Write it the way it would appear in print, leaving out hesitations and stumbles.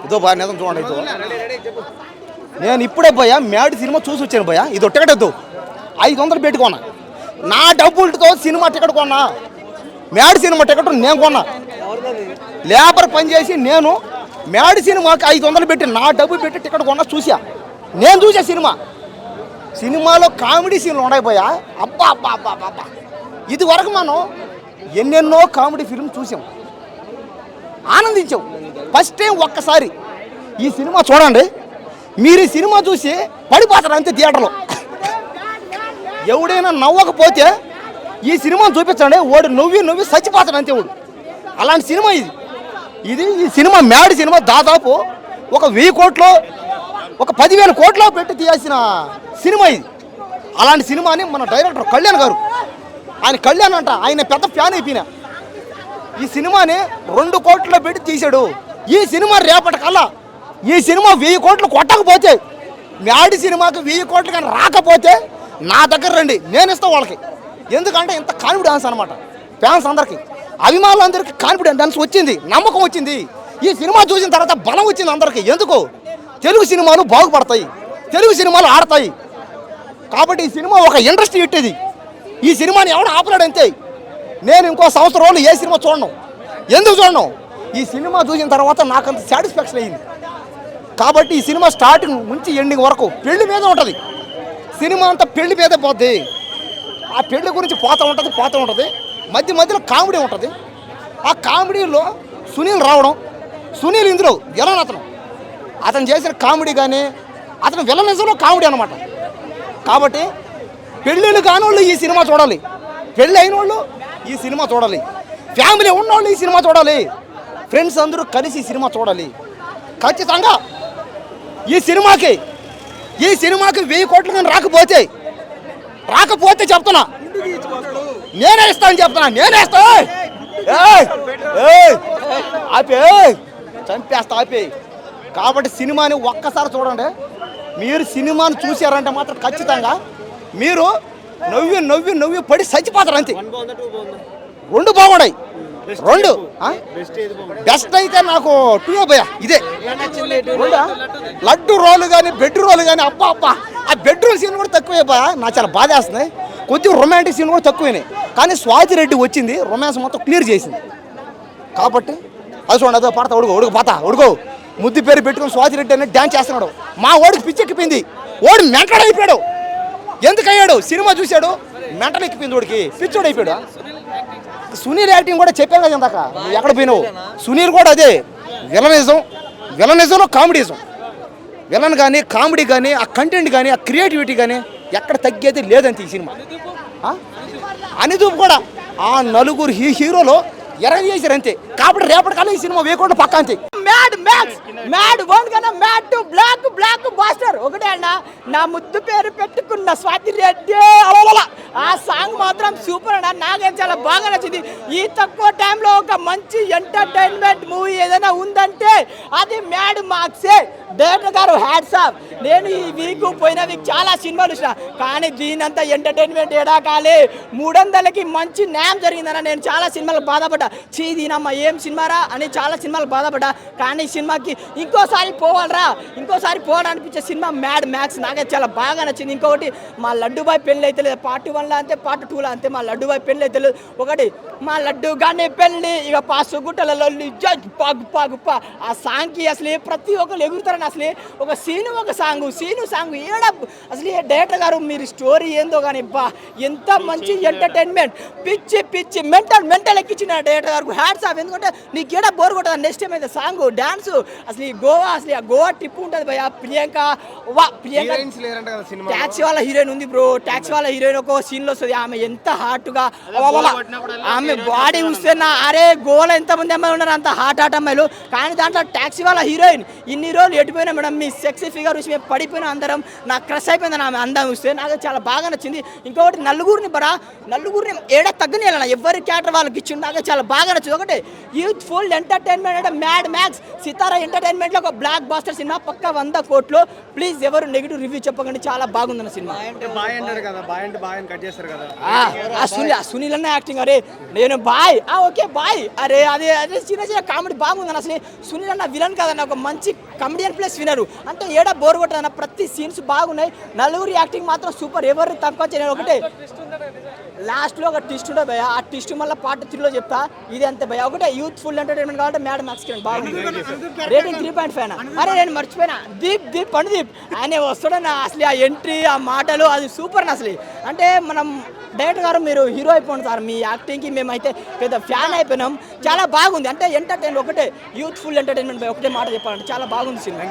ఇదో బాగా నిజం చూడండి. ఇదో నేను ఇప్పుడే పోయా మ్యాడ్ సినిమా చూసి వచ్చాను పోయా. ఇది టికెట్ వద్దు 500 పెట్టుకున్నా. నా డబ్బులతో సినిమా టికెట్ కొన్నా. మ్యాడ్ సినిమా టికెట్ నేను కొన్నా. లేబర్ పని చేసి నేను మ్యాడ్ సినిమాకి 500 పెట్టి నా డబ్బు పెట్టి టికెట్ కొన్నా. నేను చూసా సినిమాలో కామెడీ సీన్లు ఉండైపోయా. అబ్బా అబ్బా అబ్బా అబ్బా. ఇది వరకు మనం ఎన్నెన్నో కామెడీ ఫిల్మ్ చూసాం, ఆనందించాం. ఫస్ట్ టైం ఒక్కసారి ఈ సినిమా చూడండి. మీరు ఈ సినిమా చూసి పడిపోతారు అంతే. థియేటర్లో ఎవడైనా నవ్వకపోతే ఈ సినిమా చూపించండి, వాడు నవ్వి చచ్చిపోతాడు అంతే వాడు. అలాంటి సినిమా ఇది ఈ సినిమా మ్యాడ్ సినిమా దాదాపు ఒక 1000 కోట్లు ఒక 10,000 కోట్లు పెట్టి తీయాల్సిన సినిమా ఇది. అలాంటి సినిమాని మన డైరెక్టర్ కళ్యాణ్ గారు, కళ్యాణ్ అంట, ఆయన పెద్ద ఫ్యాన్ అయిపోయినా. ఈ సినిమాని 2 కోట్లు పెట్టి తీశాడు. ఈ సినిమా రేపటికల్లా ఈ సినిమా 1000 కోట్లు కొట్టకపోతే, మ్యాడ్ సినిమాకి 1000 కోట్లు కానీ రాకపోతే నా దగ్గర రండి, నేను ఇస్తాను వాళ్ళకి. ఎందుకంటే ఇంత కాన్ఫిడెన్స్ అనమాట ఫ్యాన్స్ అందరికీ, అభిమానులందరికీ కాన్ఫిడెన్స్ వచ్చింది, నమ్మకం వచ్చింది. ఈ సినిమా చూసిన తర్వాత బలం వచ్చింది అందరికీ. ఎందుకు? తెలుగు సినిమాలు బాగుపడతాయి, తెలుగు సినిమాలు ఆడతాయి. కాబట్టి ఈ సినిమా ఒక ఇండస్ట్రీ ఇట్టేది. ఈ సినిమాని ఎవడు ఆపలేడంతే. నేను ఇంకో సంవత్సరం రోజులు ఏ సినిమా చూడను. ఎందుకు చూడను? ఈ సినిమా చూసిన తర్వాత నాకంత సాటిస్ఫాక్షన్ అయ్యింది. కాబట్టి ఈ సినిమా స్టార్టింగ్ నుంచి ఎండింగ్ వరకు పెళ్లి మీద ఉంటుంది. సినిమా అంతా పెళ్లి మీదే పోద్ది. ఆ పెళ్లి గురించి పోతూ ఉంటుంది. మధ్యలో కామెడీ ఉంటుంది. ఆ కామెడీలో సునీల్ రావడం, సునీల్ ఇందులో విలన్. అతను చేసిన కామెడీ కానీ అతను విలనిజంలో కామెడీ అనమాట. కాబట్టి పెళ్ళిళ్ళు కానివాళ్ళు ఈ సినిమా చూడాలి, పెళ్ళి అయిన వాళ్ళు ఈ సినిమా చూడాలి, ఫ్యామిలీ ఉన్నవాళ్ళు ఈ సినిమా చూడాలి, ఫ్రెండ్స్ అందరూ కలిసి ఈ సినిమా చూడాలి. ఖచ్చితంగా ఈ సినిమాకి 1000 కోట్లు కానీ రాకపోతే చెప్తున్నా, నేనే ఇస్తాను చెప్తున్నా. ఆపే చంపేస్తా ఆపే. కాబట్టి సినిమాని ఒక్కసారి చూడండి. మీరు సినిమాని చూసారంటే మాత్రం ఖచ్చితంగా మీరు నవ్వి పడి చచ్చిపోతారు అంతే. 2 బాగున్నాయి. 2 బెస్ట్ అయితే నాకు 2 భయ్యా. ఇదే లడ్డు రోలు కానీ బెడ్ రోలు కానీ అబ్బా. ఆ బెడ్రూమ్ సీన్ కూడా తక్కువే భయ్యా. నాకు చాలా బాధ వేస్తుంది. కొద్దిగా రొమాంటిక్ సీన్ కూడా తక్కువైనాయి. కానీ స్వాతి రెడ్డి వచ్చింది, రొమాన్స్ మొత్తం క్లియర్ చేసింది. కాబట్టి అది చూడండి, అదో పాడతా ఉడుకో ముద్దు పేరు పెట్టుకుని స్వాతి రెడ్డి అనేది డ్యాన్స్ చేస్తున్నాడు. మా ఓడికి పిచ్చెక్కిపోయింది. ఓడి మెంటల్ అయిపోయాడు. ఎందుకు అయ్యాడు? సినిమా చూశాడు, మెంటల్ ఎక్కిపోయింది. ఓడికి పిచ్చోడు అయిపోయాడు. సునీల్ యాక్టింగ్ కూడా చెప్పాను కదా ఇందాక, నువ్వు ఎక్కడ పోయినావు. సునీల్ కూడా అదే విలనిజంలో కామెడీజం. విలన్ కానీ కామెడీ కానీ ఆ కంటెంట్ కానీ ఆ క్రియేటివిటీ కానీ ఎక్కడ తగ్గేది లేదంతే ఈ సినిమా. అనిదూప్ కూడా ఆ 4 హీరోలో చేశారు అంతే. కాబట్టి రేపటికల్లా ఈ సినిమా 1000 కోట్లు పక్కా అంతే. మ్యాడ్ 1 కన్నా మ్యాడ్ 2 బ్లాక్ బాస్టర్ ఒకటే అన్న. నా ముద్దు పేరు పెట్టుకున్న స్వాతి రెడ్డి ఆ సాంగ్ మాత్రం సూపర్ అన్న. నాకేం చాలా బాగా నచ్చింది. ఈ తక్కువ టైంలో ఒక మంచి ఎంటర్టైన్మెంట్ మూవీ ఏదైనా ఉందంటే అది మ్యాడ్ మార్క్సే. డైరెక్టర్ గారు హ్యాట్స్ ఆఫ్. నేను ఈ పోయిన వీక్ చాలా సినిమాలు చూసిన, కానీ దీనంతా ఎంటర్టైన్మెంట్ ఏడాకాలి. 300కి మంచి న్యాయం జరిగిందన్న. నేను చాలా సినిమాలు బాధపడ్డా, దీనమ్మ ఏం సినిమారా అని చాలా సినిమాలు బాధపడ్డా. కానీ ఈ సినిమాకి ఇంకోసారి పోవాలనిపించే సినిమా మ్యాడ్ మ్యాక్స్. నాకైతే చాలా బాగా నచ్చింది. ఇంకొకటి మా లడ్డుబాయ్ పెళ్ళి అయితే లేదు. పార్ట్ 1లో అంతే, పార్ట్ 2లో అంతే. మా లడ్డుబాయ్ పెళ్ళి అయితే లేదు. ఒకటి మా లడ్డు గానే పెళ్ళి ఇక పాసు గుట్టలలో గుప్ప ఆ సాంగ్కి అసలు ప్రతి ఒక్కరు ఎగురుతారని. అసలు ఒక సాంగ్ ఏడ అసలు డైరెక్టర్ గారు మీరు స్టోరీ ఏందో కానీ ఎంత మంచి ఎంటర్టైన్మెంట్. పిచ్చి మెంటల్ ఎక్కించిన డైరెక్టర్ గారు హ్యాట్స్ ఆఫ్. ఎందుకంటే నీకు ఏడా బోర్ కొట్టదు. నెక్స్ట్ టైం అయితే సాంగ్ డాన్స్ అసలు ఆ గోవా ట్రిప్ ఉంటుంది భయ. ప్రియాంక ట్యాక్సీ వాళ్ళ హీరోయిన్ ఉంది బ్రో. ట్యాక్సీ వాళ్ళ హీరోయిన్ ఒక సీన్లో వస్తుంది. ఆమె ఎంత హార్ట్గా ఆమె బాడీ చూస్తే అరే గోవాలో ఎంతమంది అమ్మాయిలు ఉన్నారు, అంత హార్ట్ అమ్మాయిలు. కానీ దాంట్లో ట్యాక్సీ వాళ్ళ హీరోయిన్ ఇన్ని రోజులు ఎటుపోయినా మేడం, మీ సెక్సీ ఫిగర్ చూసి మేము పడిపోయినా అందరం. నాకు క్రష్ అయిపోయింది ఆమె అందం చూస్తే. నాకు చాలా బాగా నచ్చింది. ఇంకొకటి నలుగురిని ఏడా తగ్గని ఎవరి క్యారెక్టర్ వాళ్ళకి ఇచ్చింది. నాకు చాలా బాగా నచ్చింది. ఒకటి యూత్ఫుల్ ఎంటర్టైన్మెంట్ అంటే మ్యాడ్ మ్యాక్స్. మ్యాక్స్ సితారా ఎంటర్టైన్మెంట్లో ఒక బ్లాక్ బాస్టర్ సినిమా పక్క 100 కోట్లు. ప్లీజ్ ఎవరు నెగిటివ్ రివ్యూ చెప్పకండి, చాలా బాగుందన్న సినిమా. బాయ్ అంటారు కదా, బాయ్ అంటే బాయ్ అని కట్ చేస్తారు కదా. సునీల్ అన్న యాక్టింగ్, అరే నేను బాయ్ ఓకే బాయ్, అరే అదే అదే చిన్న కామెడీ బాగుందన్న. అసలు సునీల్ అన్న విలన్ కాదన్న, ఒక మంచి కమెడియన్ ప్లస్ వినరు అంటే ఏడా బోర్ కొట్టదన్న. ప్రతి సీన్స్ బాగున్నాయి, నలుగురి యాక్టింగ్ మాత్రం సూపర్, ఎవరు తక్కువ చేయలేదు. ఒకటే లాస్ట్లో ఒక ట్విస్ట్ ఉంటుంది భయ, ఆ ట్విస్ట్ మళ్ళీ పార్ట్ 3లో చెప్తా. ఇది అంతే భయ, ఒకటే యూత్ఫుల్ ఎంటర్టైన్మెంట్ కాబట్టి మ్యాడ్ మ్యాక్స్ బాగుంది. రేటింగ్ 3.5. అరే నేను మర్చిపోయినా, దీప్ పండుదీప్ ఆయన వస్తాడన్న. అసలు ఆ ఎంట్రీ, ఆ మాటలు అది సూపర్ అసలు. అంటే మనం డైరెక్టర్ గారు మీరు హీరో అయిపోండి సార్, మీ యాక్టింగ్కి మేమైతే పెద్ద ఫ్యాన్ అయిపోయినాం. చాలా బాగుంది అంటే ఎంటర్టైన్, ఒకటే యూత్ఫుల్ ఎంటర్టైన్మెంట్ ఒకటే మాట చెప్పాలంటే చాలా బాగుంది సినిమా.